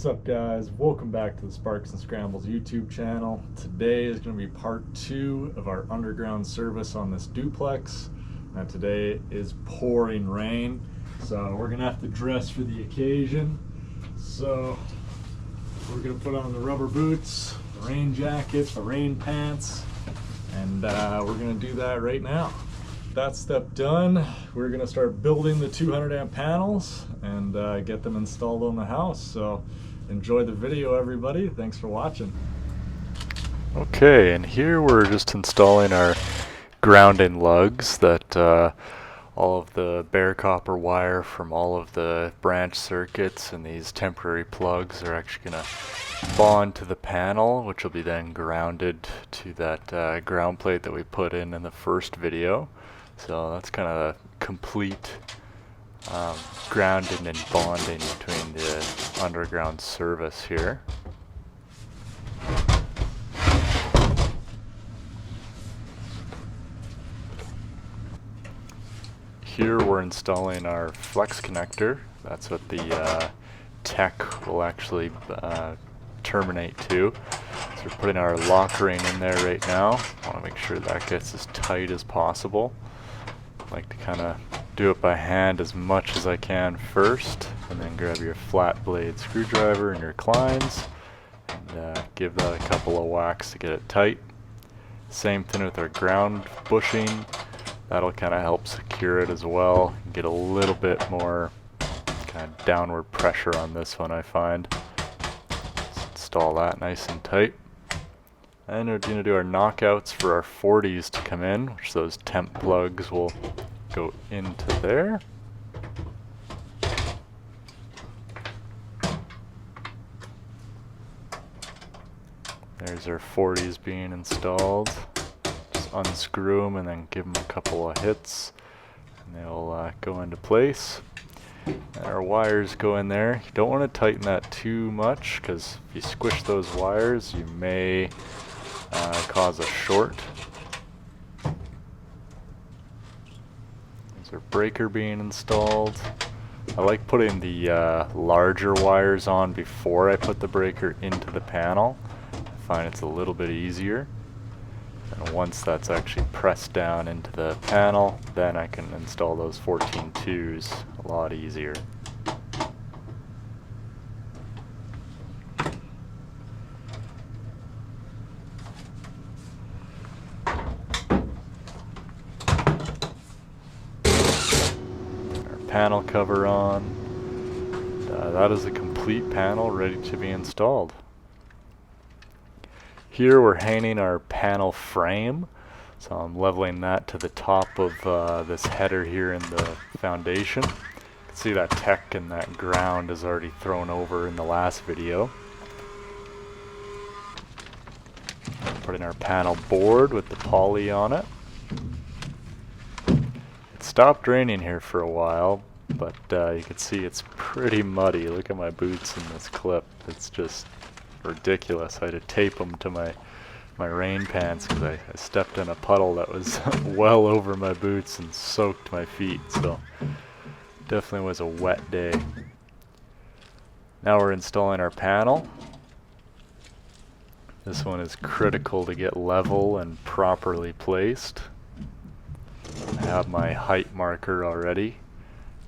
What's up, guys? Welcome back to the Sparks and Scrambles YouTube channel. Today is going to be part 2 of our underground service on this duplex. Now today is pouring rain, so we're going to have to dress for the occasion. So we're going to put on the rubber boots, the rain jacket, the rain pants, and we're going to do that right now. That step done, we're going to start building the 200 amp panels and get them installed on the house. So enjoy the video, everybody. Thanks for watching. Okay, and here we're just installing our grounding lugs that all of the bare copper wire from all of the branch circuits and these temporary plugs are actually going to bond to the panel, which will be then grounded to that ground plate that we put in the first video. So that's kind of a complete grounding and bonding between the underground service here. Here we're installing our flex connector. That's what the tech will actually terminate to. So we're putting our lock ring in there right now. I want to make sure that gets as tight as possible. I like to kind of do it by hand as much as I can first, and then grab your flat blade screwdriver and your clines and give that a couple of whacks to get it tight. Same thing with our ground bushing. That'll kind of help secure it as well and get a little bit more kind of downward pressure on this one, I find. Let's install that nice and tight. And we're going to do our knockouts for our 40s to come in, which those temp plugs will go into there. There's our 40s being installed. Just unscrew them and then give them a couple of hits and they'll go into place. And our wires go in there. You don't want to tighten that too much, because if you squish those wires you may cause a short. There's our breaker being installed. I like putting the larger wires on before I put the breaker into the panel. I find it's a little bit easier. And once that's actually pressed down into the panel, then I can install those 14.2s a lot easier. Panel cover on. That is a complete panel ready to be installed. Here we're hanging our panel frame, so I'm leveling that to the top of this header here in the foundation. You can see that tech and that ground is already thrown over in the last video. Putting our panel board with the poly on it. Stopped raining here for a while, but you can see it's pretty muddy. Look at my boots in this clip. It's just ridiculous. I had to tape them to my rain pants because I stepped in a puddle that was well over my boots and soaked my feet, so definitely was a wet day. Now we're installing our panel. This one is critical to get level and properly placed. I have my height marker already,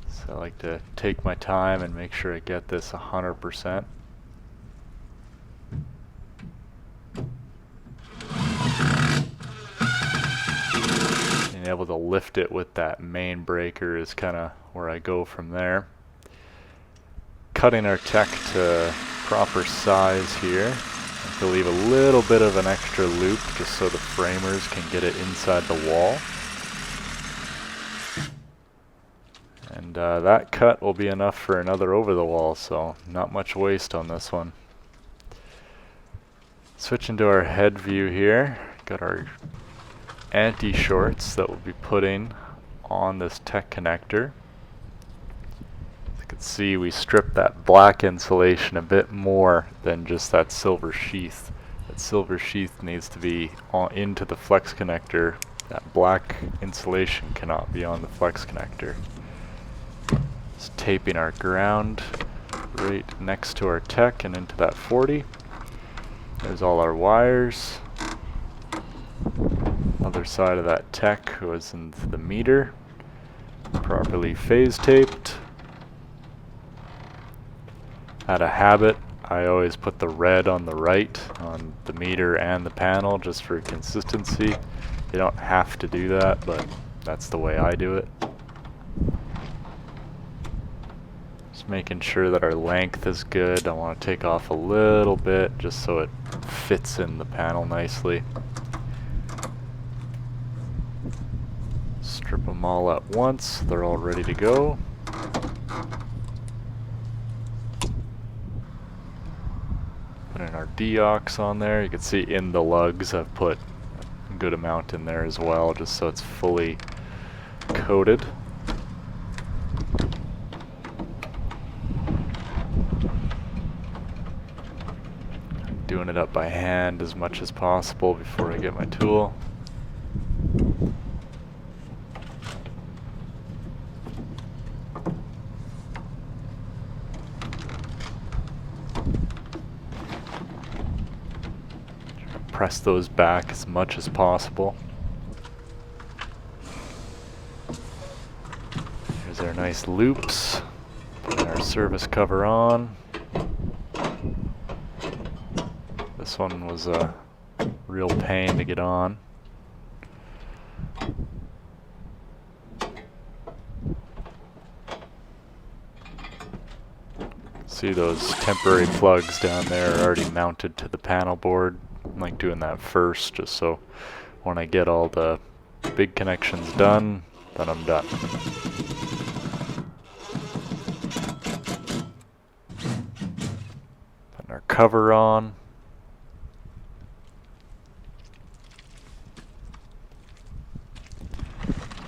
so I like to take my time and make sure I get this 100%. Being able to lift it with that main breaker is kind of where I go from there. Cutting our tech to proper size here. I have to leave a little bit of an extra loop just so the framers can get it inside the wall. And that cut will be enough for another over the wall, so not much waste on this one. Switching to our head view here, got our anti-shorts that we'll be putting on this tech connector. As you can see, we stripped that black insulation a bit more than just that silver sheath. That silver sheath needs to be into the flex connector. That black insulation cannot be on the flex connector. Just taping our ground right next to our tech and into that 40. There's all our wires. Other side of that tech goes into the meter, properly phase taped. Out of habit, I always put the red on the right on the meter and the panel just for consistency. You don't have to do that, but that's the way I do it. Just making sure that our length is good. I want to take off a little bit just so it fits in the panel nicely. Strip them all at once. They're all ready to go. Put in our deox on there. You can see in the lugs I've put a good amount in there as well, just so it's fully coated. Doing it up by hand as much as possible before I get my tool. Press those back as much as possible. Here's our nice loops. Putting our service cover on. This one was a real pain to get on. See those temporary plugs down there are already mounted to the panel board. I like doing that first, just so when I get all the big connections done, then I'm done. Putting our cover on.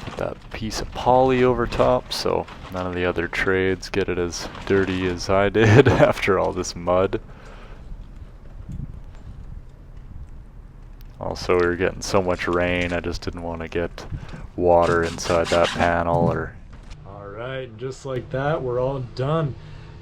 Put that piece of poly over top so none of the other trades get it as dirty as I did after all this mud. Also, we were getting so much rain, I just didn't want to get water inside that panel. Alright, just like that, we're all done.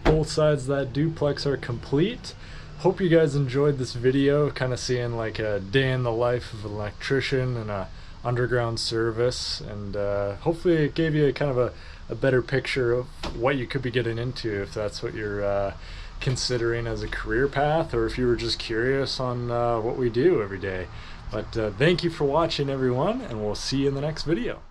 Both sides of that duplex are complete. Hope you guys enjoyed this video, kind of seeing like a day in the life of an electrician and a underground service, and hopefully it gave you kind of a better picture of what you could be getting into if that's what you're considering as a career path, or if you were just curious on what we do every day. But thank you for watching, everyone, and we'll see you in the next video.